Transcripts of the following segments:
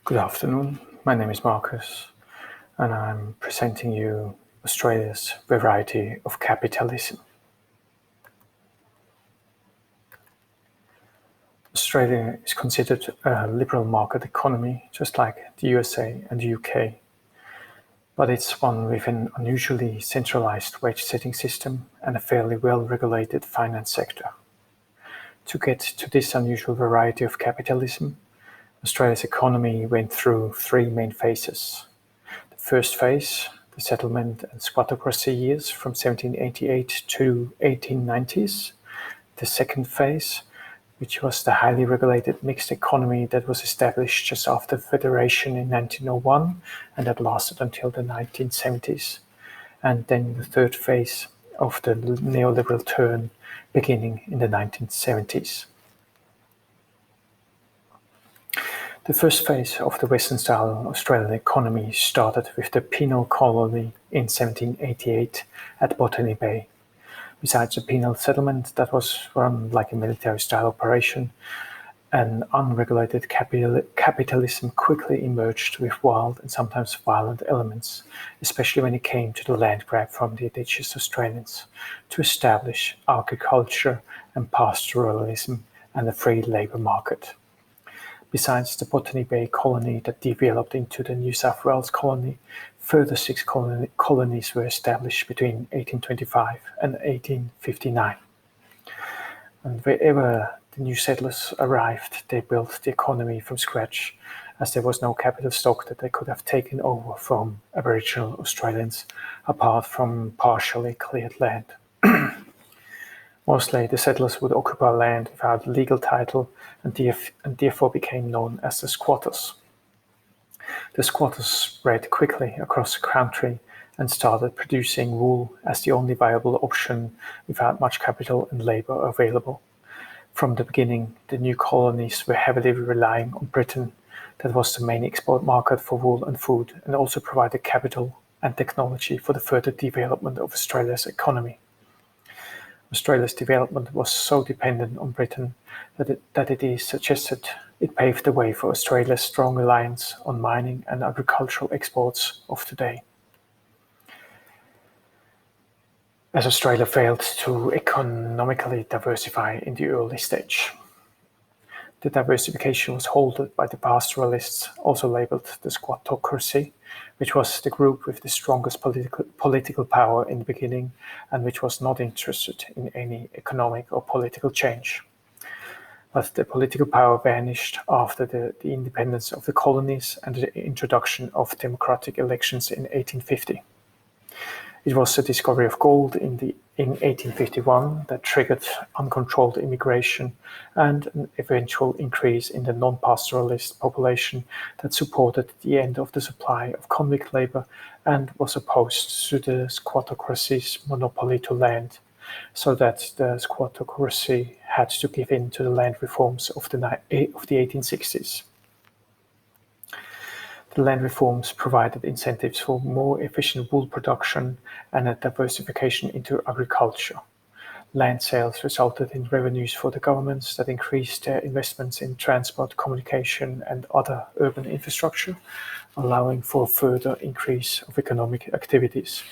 Good afternoon, my name is Marcus, and I'm presenting you Australia's variety of capitalism. Australia is considered a liberal market economy, just like the USA and the UK, but it's one with an unusually centralized wage-setting system and a fairly well-regulated finance sector. To get to this unusual variety of capitalism, Australia's economy went through three main phases. The first phase, the settlement and squattocracy years from 1788 to 1890s. The second phase, which was the highly regulated mixed economy that was established just after Federation in 1901 and that lasted until the 1970s. And then the third phase of the neoliberal turn beginning in the 1970s. The first phase of the Western-style Australian economy started with the penal colony in 1788 at Botany Bay. Besides a penal settlement that was run like a military-style operation, an unregulated capitalism quickly emerged with wild and sometimes violent elements, especially when it came to the land grab from the indigenous Australians to establish agriculture and pastoralism and a free labour market. Besides the Botany Bay colony that developed into the New South Wales colony, further six colonies were established between 1825 and 1859. And wherever the new settlers arrived, they built the economy from scratch, as there was no capital stock that they could have taken over from Aboriginal Australians, apart from partially cleared land. Mostly, the settlers would occupy land without legal title and therefore became known as the squatters. The squatters spread quickly across the country and started producing wool as the only viable option without much capital and labour available. From the beginning, the new colonies were heavily relying on Britain, that was the main export market for wool and food, and also provided capital and technology for the further development of Australia's economy. Australia's development was so dependent on Britain that it is suggested it paved the way for Australia's strong reliance on mining and agricultural exports of today. As Australia failed to economically diversify in the early stage. The diversification was halted by the pastoralists, also labelled the squattocracy, which was the group with the strongest political power in the beginning and which was not interested in any economic or political change. But the political power vanished after the independence of the colonies and the introduction of democratic elections in 1850. It was the discovery of gold in 1851 that triggered uncontrolled immigration and an eventual increase in the non-pastoralist population that supported the end of the supply of convict labour and was opposed to the squattocracy's monopoly to land, so that the squattocracy had to give in to the land reforms of the 1860s. The land reforms provided incentives for more efficient wool production and a diversification into agriculture. Land sales resulted in revenues for the governments that increased their investments in transport, communication, and other urban infrastructure, allowing for a further increase of economic activities.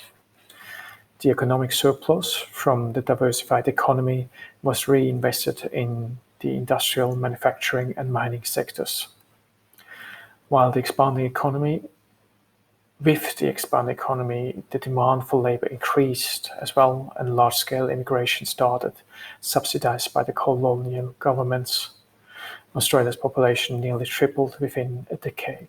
The economic surplus from the diversified economy was reinvested in the industrial, manufacturing, and mining sectors. With the expanding economy, the demand for labour increased as well, and large-scale immigration started, subsidised by the colonial governments. Australia's population nearly tripled within a decade.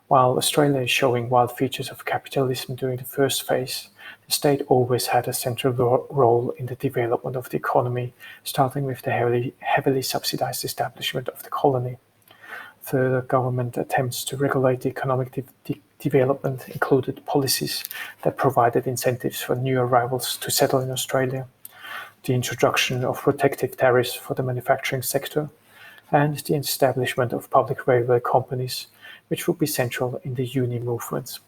While Australia is showing wild features of capitalism during the first phase, the state always had a central role in the development of the economy, starting with the heavily subsidised establishment of the colony. Further government attempts to regulate the economic development included policies that provided incentives for new arrivals to settle in Australia, the introduction of protective tariffs for the manufacturing sector, and the establishment of public railway companies, which would be central in the union movements.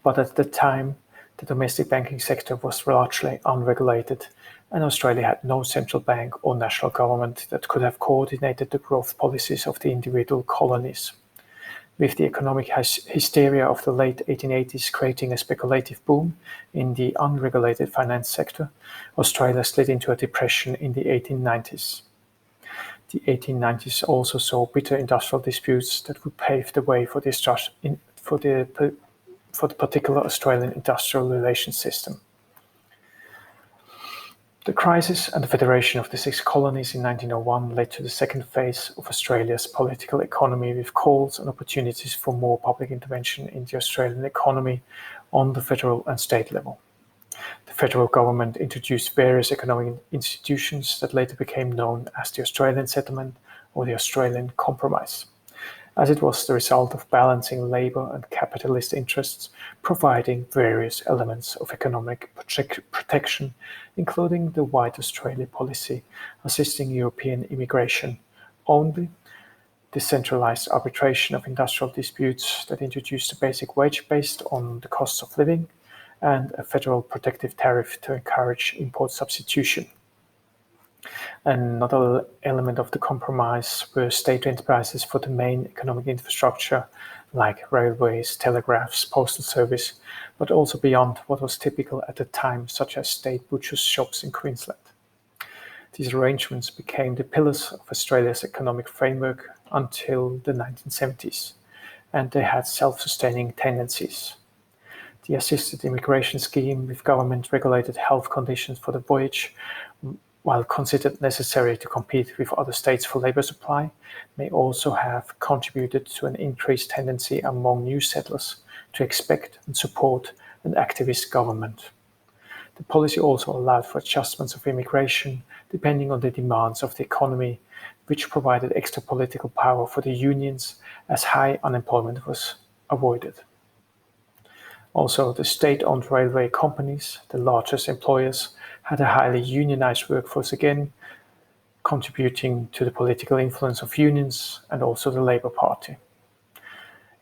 But at the time, the domestic banking sector was largely unregulated, and Australia had no central bank or national government that could have coordinated the growth policies of the individual colonies. With the economic hysteria of the late 1880s creating a speculative boom in the unregulated finance sector, Australia slid into a depression in the 1890s. The 1890s also saw bitter industrial disputes that would pave the way for the particular Australian industrial relations system. The crisis and the federation of the six colonies in 1901 led to the second phase of Australia's political economy, with calls and opportunities for more public intervention in the Australian economy on the federal and state level. The federal government introduced various economic institutions that later became known as the Australian Settlement or the Australian Compromise, as it was the result of balancing labour and capitalist interests, providing various elements of economic protection, including the White Australia policy, assisting European immigration only, decentralised arbitration of industrial disputes that introduced a basic wage based on the cost of living, and a federal protective tariff to encourage import substitution. Another element of the compromise were state enterprises for the main economic infrastructure like railways, telegraphs, postal service, but also beyond what was typical at the time, such as state butchers' shops in Queensland. These arrangements became the pillars of Australia's economic framework until the 1970s, and they had self-sustaining tendencies. The assisted immigration scheme with government-regulated health conditions for the voyage, while considered necessary to compete with other states for labour supply, may also have contributed to an increased tendency among new settlers to expect and support an activist government. The policy also allowed for adjustments of immigration depending on the demands of the economy, which provided extra political power for the unions as high unemployment was avoided. Also, the state-owned railway companies, the largest employers, had a highly unionized workforce again, contributing to the political influence of unions and also the Labour Party.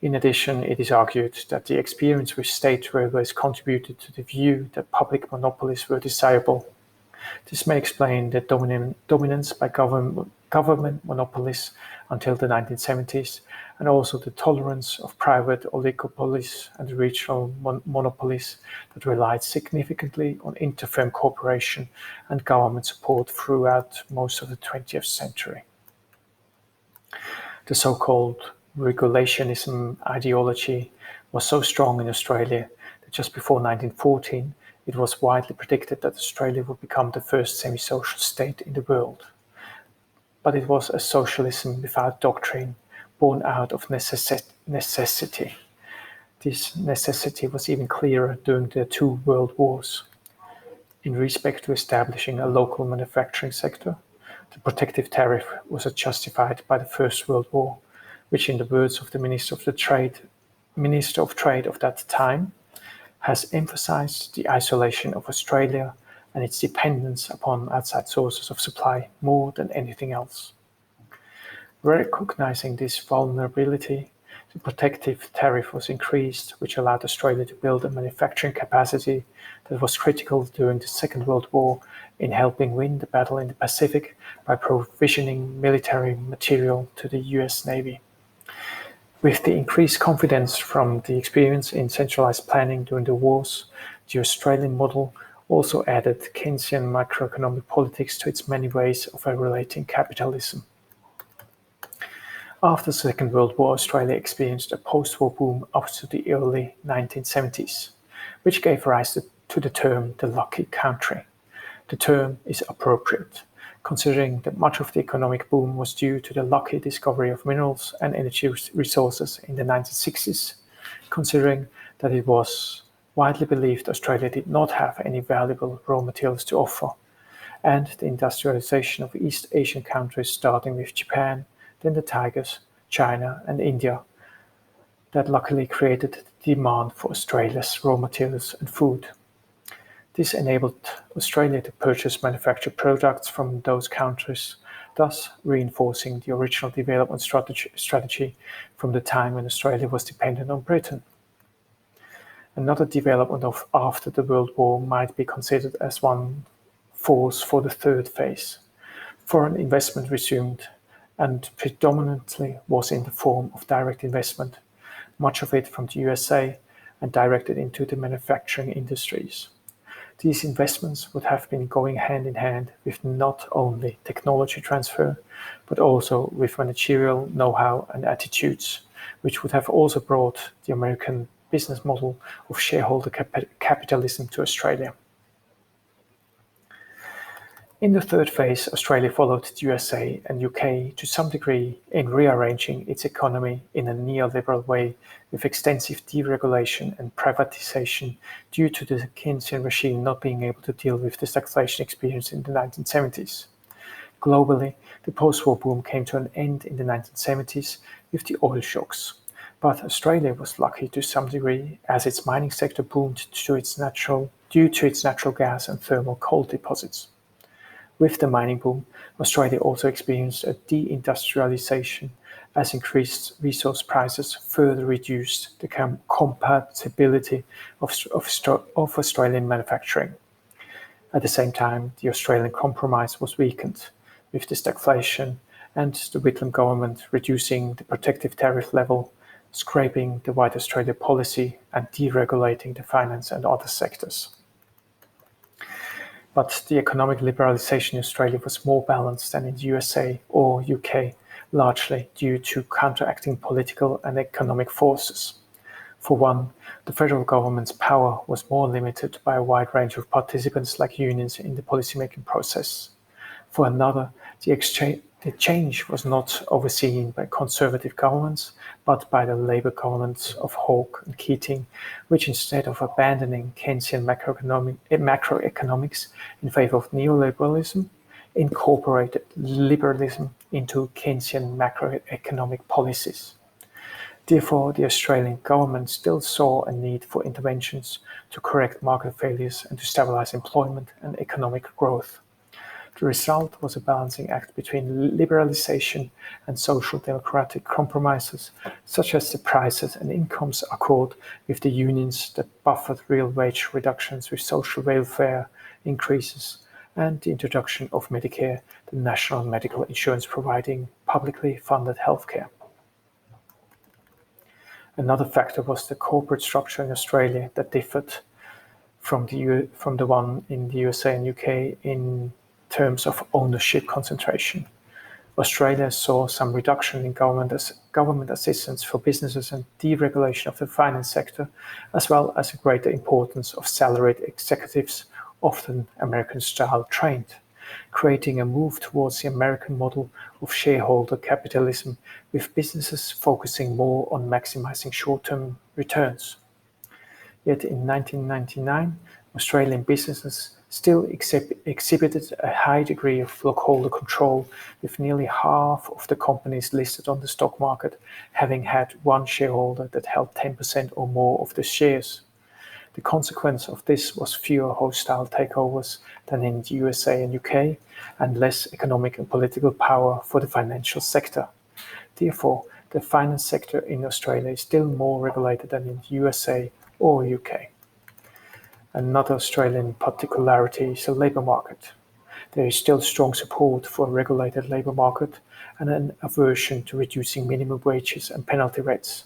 In addition, it is argued that the experience with state railways contributed to the view that public monopolies were desirable. This may explain the dominance by government monopolies until the 1970s, and also the tolerance of private oligopolies and regional monopolies that relied significantly on inter-firm cooperation and government support throughout most of the 20th century. The so-called regulationism ideology was so strong in Australia that just before 1914, it was widely predicted that Australia would become the first semi-social state in the world. But it was a socialism without doctrine, born out of necessity. This necessity was even clearer during the two world wars. In respect to establishing a local manufacturing sector, the protective tariff was justified by the First World War, which, in the words of the Minister of Trade of that time, has emphasized the isolation of Australia and its dependence upon outside sources of supply more than anything else. Recognizing this vulnerability, the protective tariff was increased, which allowed Australia to build a manufacturing capacity that was critical during the Second World War in helping win the battle in the Pacific by provisioning military material to the US Navy. With the increased confidence from the experience in centralized planning during the wars, the Australian model also added Keynesian macroeconomic politics to its many ways of relating capitalism. After the Second World War, Australia experienced a post-war boom up to the early 1970s, which gave rise to the term the lucky country. The term is appropriate, considering that much of the economic boom was due to the lucky discovery of minerals and energy resources in the 1960s, considering that it was widely believed Australia did not have any valuable raw materials to offer, and the industrialization of East Asian countries starting with Japan, then the Tigers, China and India, that luckily created the demand for Australia's raw materials and food. This enabled Australia to purchase manufactured products from those countries, thus reinforcing the original development strategy from the time when Australia was dependent on Britain. Another development of after the World War might be considered as one force for the third phase. Foreign investment resumed, and predominantly was in the form of direct investment, much of it from the USA and directed into the manufacturing industries. These investments would have been going hand in hand with not only technology transfer, but also with managerial know-how and attitudes, which would have also brought the American business model of shareholder capitalism to Australia. In the third phase, Australia followed the USA and UK to some degree in rearranging its economy in a neoliberal way with extensive deregulation and privatization due to the Keynesian regime not being able to deal with the stagflation experience in the 1970s. Globally, the post-war boom came to an end in the 1970s with the oil shocks. But Australia was lucky to some degree as its mining sector boomed due to its natural gas and thermal coal deposits. With the mining boom, Australia also experienced a deindustrialization as increased resource prices further reduced the compatibility of Australian manufacturing. At the same time, the Australian compromise was weakened, with the stagflation and the Whitlam government reducing the protective tariff level, scraping the White Australia policy and deregulating the finance and other sectors. But the economic liberalisation in Australia was more balanced than in the USA or UK, largely due to counteracting political and economic forces. For one, the federal government's power was more limited by a wide range of participants like unions in the policymaking process. For another, the change was not overseen by conservative governments, but by the Labour governments of Hawke and Keating, which instead of abandoning Keynesian macroeconomics in favour of neoliberalism, incorporated liberalism into Keynesian macroeconomic policies. Therefore, the Australian government still saw a need for interventions to correct market failures and to stabilise employment and economic growth. The result was a balancing act between liberalisation and social democratic compromises, such as the Prices and Incomes Accord with the unions that buffered real wage reductions with social welfare increases, and the introduction of Medicare, the national medical insurance providing publicly funded healthcare. Another factor was the corporate structure in Australia that differed from the one in the USA and UK in terms of ownership concentration. Australia saw some reduction in government assistance for businesses and deregulation of the finance sector, as well as a greater importance of salaried executives, often American-style trained, creating a move towards the American model of shareholder capitalism, with businesses focusing more on maximizing short-term returns. Yet in 1999, Australian businesses still exhibited a high degree of stockholder control, with nearly half of the companies listed on the stock market having had one shareholder that held 10% or more of the shares. The consequence of this was fewer hostile takeovers than in the USA and UK, and less economic and political power for the financial sector. Therefore, the finance sector in Australia is still more regulated than in the USA or UK. Another Australian particularity is the labour market. There is still strong support for a regulated labour market and an aversion to reducing minimum wages and penalty rates.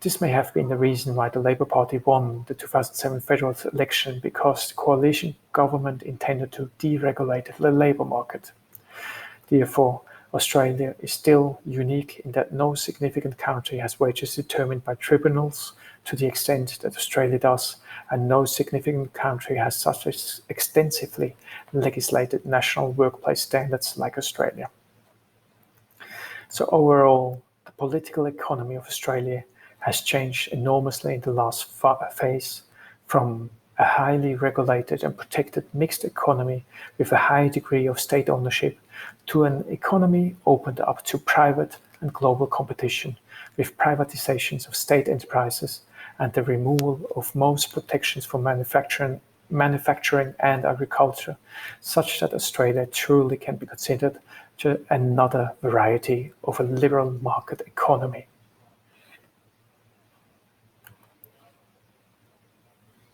This may have been the reason why the Labour Party won the 2007 federal election, because the coalition government intended to deregulate the labour market. Therefore, Australia is still unique in that no significant country has wages determined by tribunals to the extent that Australia does, and no significant country has such extensively legislated national workplace standards like Australia. So overall, the political economy of Australia has changed enormously in the last phase, from a highly regulated and protected mixed economy with a high degree of state ownership to an economy opened up to private and global competition, with privatizations of state enterprises and the removal of most protections for manufacturing and agriculture, such that Australia truly can be considered to another variety of a liberal market economy.